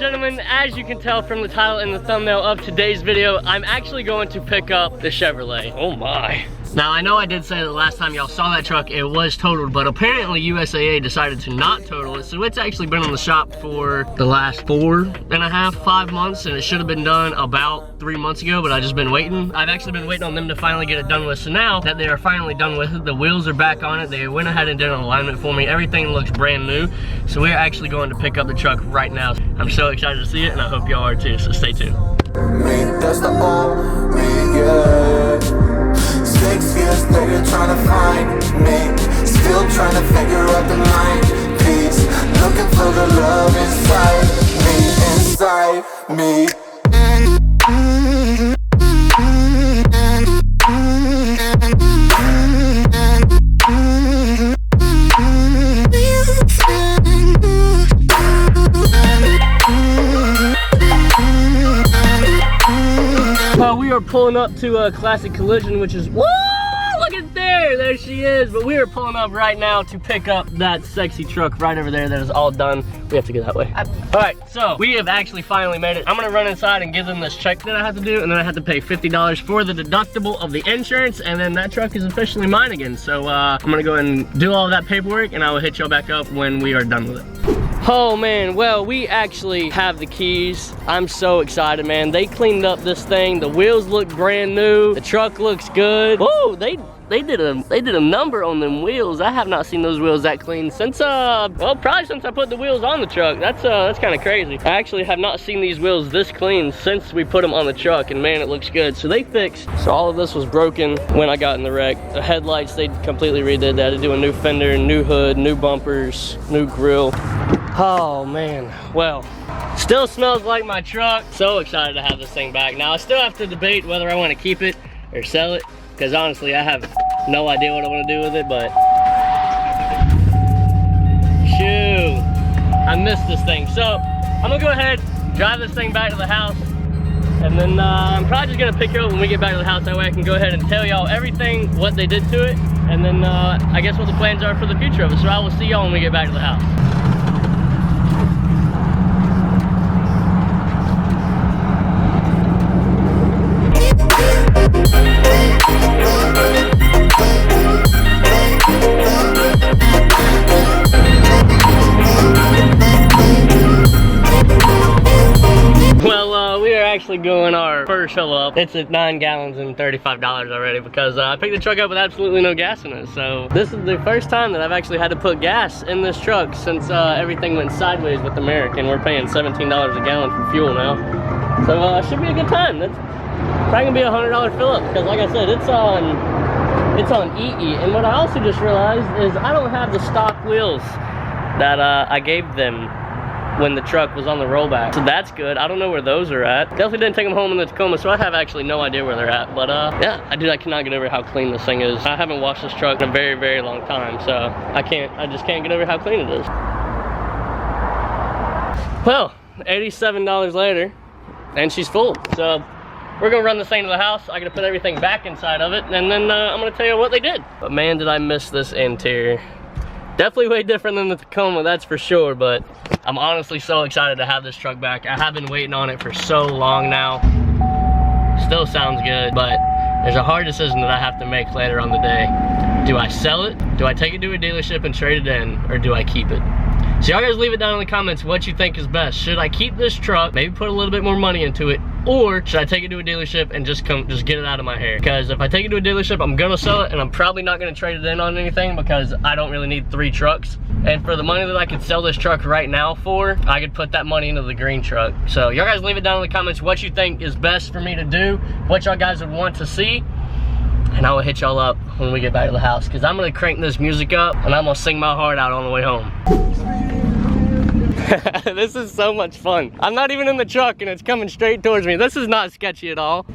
gentlemen, as you can tell from the title and the thumbnail of today's video, I'm actually going to pick up the Chevrolet. Oh my. Now, I know I did say that last time y'all saw that truck, it was totaled, but apparently USAA decided to not total it, so it's actually been in the shop for the last 4.5, 5 months, and it should have been done about 3 months ago, but I've just been waiting. I've actually been waiting on them to finally get it done with, so now that they are finally done with it, the wheels are back on it, they went ahead and did an alignment for me, everything looks brand new, so we're actually going to pick up the truck right now. I'm so excited to see it, and I hope y'all are too, so stay tuned. That's the old me, yeah. 6 years later trying to find me, still trying to figure out the mind piece, looking for the love inside me. We are pulling up to a Classic Collision, which is, woo, look at there she is. But we are pulling up right now to pick up that sexy truck right over there that is all done. We have to go that way. All right, so we have actually finally made it. I'm gonna run inside and give them this check that I have to do, and then I have to pay $50 for the deductible of the insurance, and then that truck is officially mine again. So I'm gonna go ahead and do all of that paperwork, and I will hit y'all back up when we are done with it. Oh man, well, we actually have the keys. I'm so excited, man. They cleaned up this thing. The wheels look brand new. The truck looks good. Whoa, they did a number on them wheels. I have not seen those wheels that clean since well, probably since I put the wheels on the truck. That's kind of crazy. I actually have not seen these wheels this clean since we put them on the truck, and man, it looks good. So they fixed, so all of this was broken when I got in the wreck. The headlights, they completely redid that. They do a new fender, new hood, new bumpers, new grille. Oh man, well, still smells like my truck. So excited to have this thing back. Now I still have to debate whether I want to keep it or sell it, because honestly I have no idea what I want to do with it, but shoot, I missed this thing. So I'm gonna go ahead, drive this thing back to the house, and then I'm probably just gonna pick it up when we get back to the house. That way I can go ahead and tell y'all everything, what they did to it, and then I guess what the plans are for the future of it. So I will see y'all when we get back to the house. Actually going our first fill up. It's at 9 gallons and $35 already, because I picked the truck up with absolutely no gas in it. So this is the first time that I've actually had to put gas in this truck since everything went sideways with American. We're paying $17 a gallon for fuel now. So it should be a good time. That's probably gonna be a $100 fill up, because like I said, it's on EE. And what I also just realized is I don't have the stock wheels that I gave them when the truck was on the rollback. So that's good. I don't know where those are at. Definitely didn't take them home in the Tacoma, so I have actually no idea where they're at. But yeah, I cannot get over how clean this thing is. I haven't washed this truck in a very, very long time, so I just can't get over how clean it is. Well, $87 later, and she's full. So we're gonna run this thing to the house. I gotta put everything back inside of it, and then I'm gonna tell you what they did. But man, did I miss this interior. Definitely way different than the Tacoma, that's for sure, but I'm honestly so excited to have this truck back. I have been waiting on it for so long now. Still sounds good, but there's a hard decision that I have to make later on the day. Do I sell it? Do I take it to a dealership and trade it in, or do I keep it? So y'all guys leave it down in the comments what you think is best. Should I keep this truck, maybe put a little bit more money into it, or should I take it to a dealership and just get it out of my hair? Because if I take it to a dealership, I'm gonna sell it, and I'm probably not gonna trade it in on anything, because I don't really need 3 trucks. And for the money that I could sell this truck right now for, I could put that money into the green truck. So y'all guys leave it down in the comments what you think is best for me to do, what y'all guys would want to see, and I will hit y'all up when we get back to the house, because I'm gonna crank this music up and I'm gonna sing my heart out on the way home. This is so much fun. I'm not even in the truck and it's coming straight towards me. This is not sketchy at all.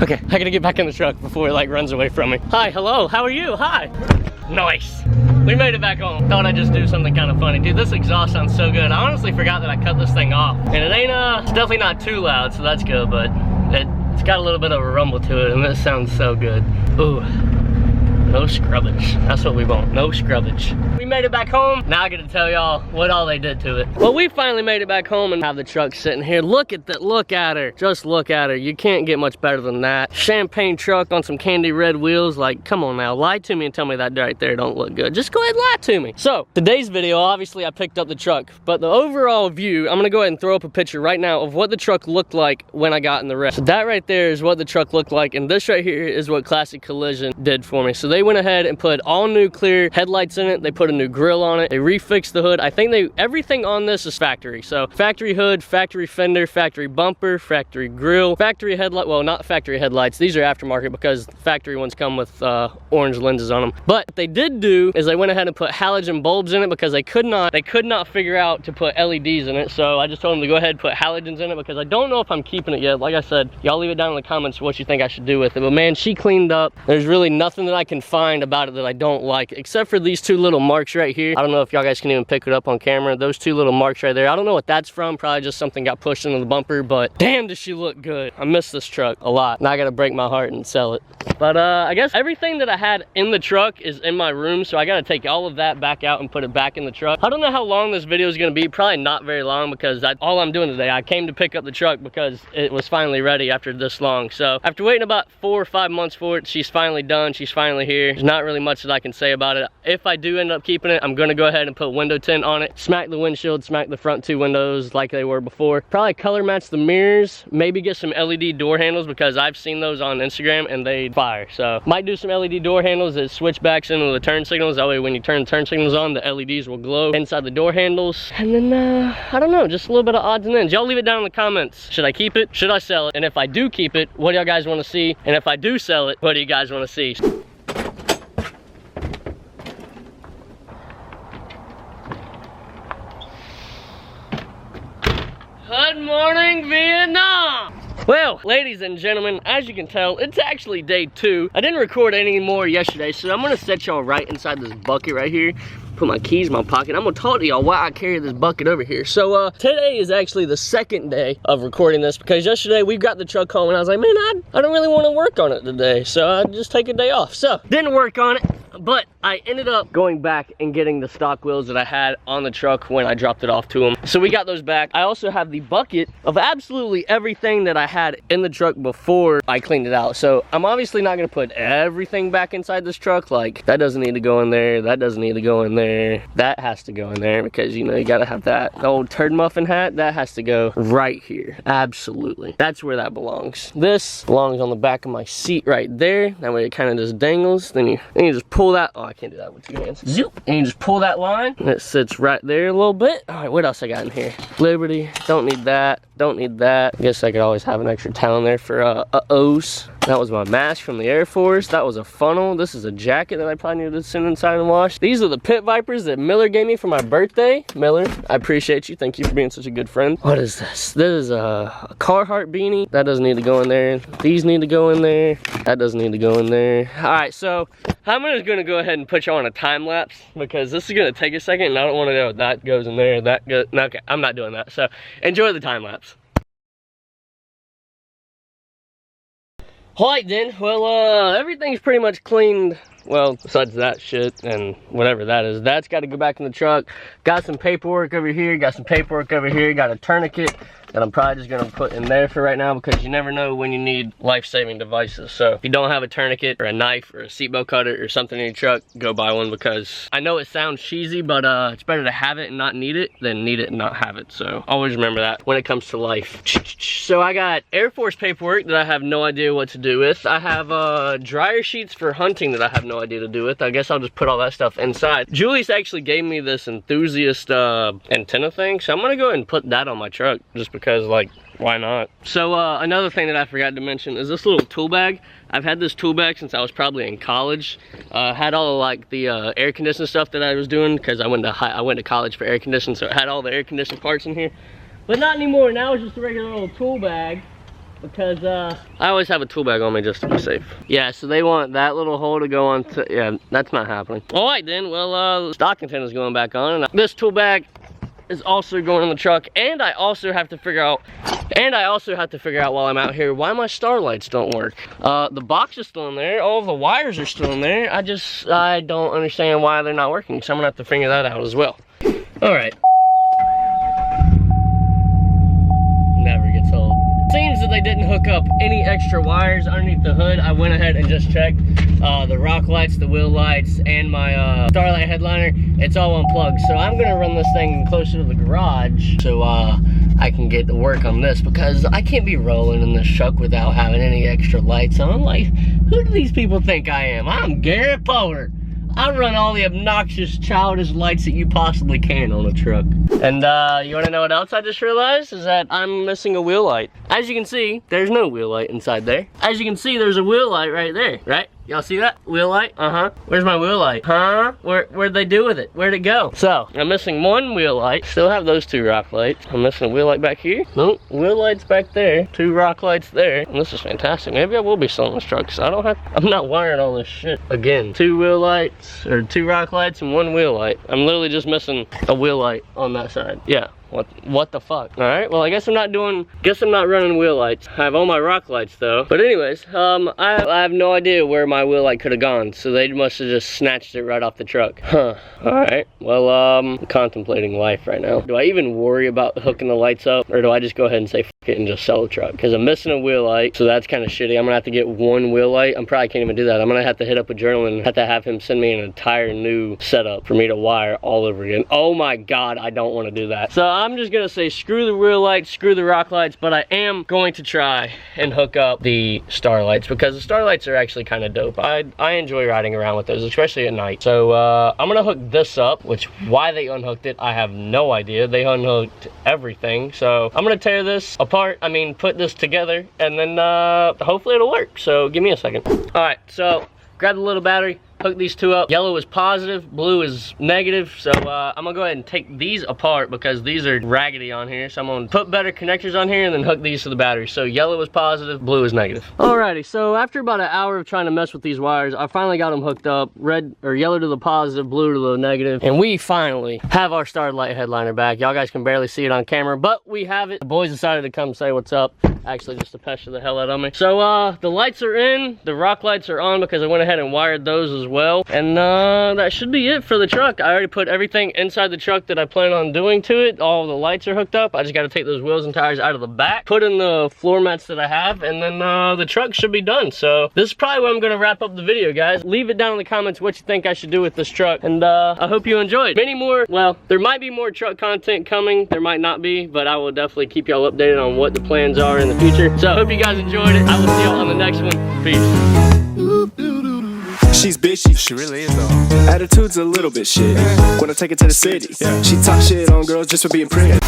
Okay, I gotta get back in the truck before it like runs away from me. Hi, hello, how are you? Hi. Nice. We made it back home. Thought I'd just do something kind of funny. Dude, this exhaust sounds so good. I honestly forgot that I cut this thing off. And it ain't, it's definitely not too loud, so that's good, but it's It's got a little bit of a rumble to it, and this sounds so good. Ooh. No scrubbage. That's what we want. No scrubbage. We made it back home. Now I gotta tell y'all what all they did to it. Well, we finally made it back home and have the truck sitting here. Look at that. Look at her. Just look at her. You can't get much better than that. Champagne truck on some candy red wheels. Like, come on now. Lie to me and tell me that right there don't look good. Just go ahead and lie to me. So, today's video, obviously I picked up the truck, but the overall view, I'm gonna go ahead and throw up a picture right now of what the truck looked like when I got in the wreck. So that right there is what the truck looked like, and this right here is what Classic Collision did for me. So they went ahead and put all new clear headlights in it. They put a new grill on it. They refixed the hood. I think everything on this is factory. So factory hood, factory fender, factory bumper, factory grill, factory headlight. Well, not factory headlights. These are aftermarket because factory ones come with orange lenses on them. But what they did do is they went ahead and put halogen bulbs in it because they could not figure out to put LEDs in it. So I just told them to go ahead and put halogens in it because I don't know if I'm keeping it yet. Like I said, y'all leave it down in the comments what you think I should do with it. But man, she cleaned up. There's really nothing that I can find about it that I don't like, except for these two little marks right here. I don't know if y'all guys can even pick it up on camera. Those two little marks right there. I don't know what that's from. Probably just something got pushed into the bumper, but damn does she look good. I miss this truck a lot. Now I gotta break my heart and sell it. But I guess everything that I had in the truck is in my room, so I gotta take all of that back out and put it back in the truck. I don't know how long this video is gonna be. Probably not very long because all I'm doing today, I came to pick up the truck because it was finally ready after this long. So after waiting about 4 or 5 months for it, she's finally done. She's finally here. There's not really much that I can say about it. If I do end up keeping it, I'm gonna go ahead and put window tint on it, smack the windshield, smack the front two windows like they were before. Probably color match the mirrors, maybe get some LED door handles because I've seen those on Instagram and they fire. So might do some LED door handles that switch backs into the turn signals. That way when you turn the turn signals on, the LEDs will glow inside the door handles. And then I don't know, just a little bit of odds and ends. Y'all leave it down in the comments. Should I keep it? Should I sell it? And if I do keep it, what do y'all guys want to see? And if I do sell it, what do you guys want to see? Good morning, Vietnam! Well, ladies and gentlemen, as you can tell, it's actually day 2. I didn't record any more yesterday, so I'm gonna set y'all right inside this bucket right here. Put my keys in my pocket. I'm gonna talk to y'all why I carry this bucket over here. So today is actually the second day of recording this because yesterday we got the truck home and I was like, man, I don't really want to work on it today, so I just take a day off. So didn't work on it, but I ended up going back and getting the stock wheels that I had on the truck when I dropped it off to them. So we got those back. I also have the bucket of absolutely everything that I had in the truck before I cleaned it out. So I'm obviously not gonna put everything back inside this truck. Like that doesn't need to go in there, that doesn't need to go in there, that has to go in there because you know you gotta have that. The old turd muffin hat, that has to go right here. Absolutely, that's where that belongs. This belongs on the back of my seat right there. That way it kind of just dangles. Then you just pull that. Oh, I can't do that with 2 hands. Zoop, and you just pull that line and it sits right there a little bit. All right, what else I got in here? Liberty, don't need that, don't need that. I guess I could always have an extra towel in there for O's. That was my mask from the Air Force. That was a funnel. This is a jacket that I probably need to send inside and wash. These are the pit vipers that Miller gave me for my birthday. Miller, I appreciate you. Thank you for being such a good friend. What is this? This is a Carhartt beanie. That doesn't need to go in there. These need to go in there. That doesn't need to go in there. All right, so I'm just gonna go ahead and put you on a time lapse because this is gonna take a second and I don't wanna know that goes in there, that goes, no, okay, I'm not doing that. So enjoy the time lapse. Alright then, well everything's pretty much cleaned. Well, besides that shit and whatever that is, that's got to go back in the truck. Got some paperwork over here, got some paperwork over here, got a tourniquet that I'm probably just gonna put in there for right now because you never know when you need life-saving devices. So if you don't have a tourniquet or a knife or a seatbelt cutter or something in your truck, go buy one because I know it sounds cheesy, but it's better to have it and not need it than need it and not have it. So always remember that when it comes to life. So I got Air Force paperwork that I have no idea what to do with. I have dryer sheets for hunting that I have no idea to do with. I guess I'll just put all that stuff inside. Julius actually gave me this enthusiast antenna thing, so I'm gonna go ahead and put that on my truck just because, like, why not? So another thing that I forgot to mention is this little tool bag. I've had this tool bag since I was probably in college. Had all of, like, the air conditioning stuff that I was doing because I went to college for air conditioning, so it had all the air conditioning parts in here. But not anymore. Now it's just a regular little tool bag because I always have a tool bag on me just to be safe. Yeah, so they want that little hole to go on to, yeah, that's not happening. All right then, well, stock antenna's going back on, and this tool bag is also going in the truck, and I also have to figure out while I'm out here why my starlights don't work. The box is still in there, all of the wires are still in there. I don't understand why they're not working, so I'm gonna have to figure that out as well. All right. Never gets old. Seems that they didn't hook up any extra wires underneath the hood. I went ahead and just checked the rock lights, the wheel lights, and my starlight headliner. It's all unplugged. So I'm gonna run this thing closer to the garage so I can get to work on this, because I can't be rolling in this truck without having any extra lights on. Like, who do these people think I am? I'm Garret Power. I run all the obnoxious, childish lights that you possibly can on a truck. And you wanna know what else I just realized? Is that I'm missing a wheel light. As you can see, there's no wheel light inside there. As you can see, there's a wheel light right there, right? Y'all see that? Wheel light? Uh-huh. Where's my wheel light? Huh? Where'd they do with it? Where'd it go? So, I'm missing one wheel light. Still have those 2 rock lights. I'm missing a wheel light back here. Nope. Wheel lights back there. 2 rock lights there. And this is fantastic. Maybe I will be selling this truck, because I'm not wiring all this shit again. 2 wheel lights, or 2 rock lights and 1 wheel light. I'm literally just missing a wheel light on that side. Yeah. What the fuck? All right, well, I guess I'm not running wheel lights. I have all my rock lights though. But anyways, I have no idea where my wheel light could have gone, so they must have just snatched it right off the truck. Huh, all right. Well, I'm contemplating life right now. Do I even worry about hooking the lights up, or do I just go ahead and say fuck it and just sell the truck? Because I'm missing a wheel light, so that's kind of shitty. I'm gonna have to get 1 wheel light. I probably can't even do that. I'm gonna have to hit up a journal and have to have him send me an entire new setup for me to wire all over again. Oh my God, I don't want to do that. So I'm just gonna say screw the wheel lights, screw the rock lights, but I am going to try and hook up the starlights, because the starlights are actually kind of dope. I enjoy riding around with those, especially at night. So I'm gonna hook this up, which why they unhooked it, I have no idea. They unhooked everything. So I'm gonna tear this apart, put this together, and then hopefully it'll work. So give me a second. All right, so grab the little battery, hook these 2 up. Yellow is positive, blue is negative. So I'm gonna go ahead and take these apart, because these are raggedy on here. So I'm gonna put better connectors on here and then hook these to the battery. So yellow is positive, blue is negative. Alrighty, so after about an hour of trying to mess with these wires, I finally got them hooked up. Red or yellow to the positive, blue to the negative. And we finally have our starlight headliner back. Y'all guys can barely see it on camera, but we have it. The boys decided to come say what's up. Actually, just to pester the hell out of me. So the lights are in, the rock lights are on, because I went ahead and wired those as well. And that should be it for the truck. I already put everything inside the truck that I plan on doing to it. All the lights are hooked up. I just got to take those wheels and tires out of the back, put in the floor mats that I have, and then the truck should be done. So this is probably where I'm going to wrap up the video, guys. Leave it down in the comments what you think I should do with this truck, and I hope you enjoyed. Many more, well, there might be more truck content coming. There might not be, but I will definitely keep y'all updated on what the plans are in the future. So I hope you guys enjoyed it. I will see y'all on the next one. Peace. She's bitchy. She really is though. Attitude's a little bit shit. Wanna take it to the city. She talk shit on girls just for being pretty.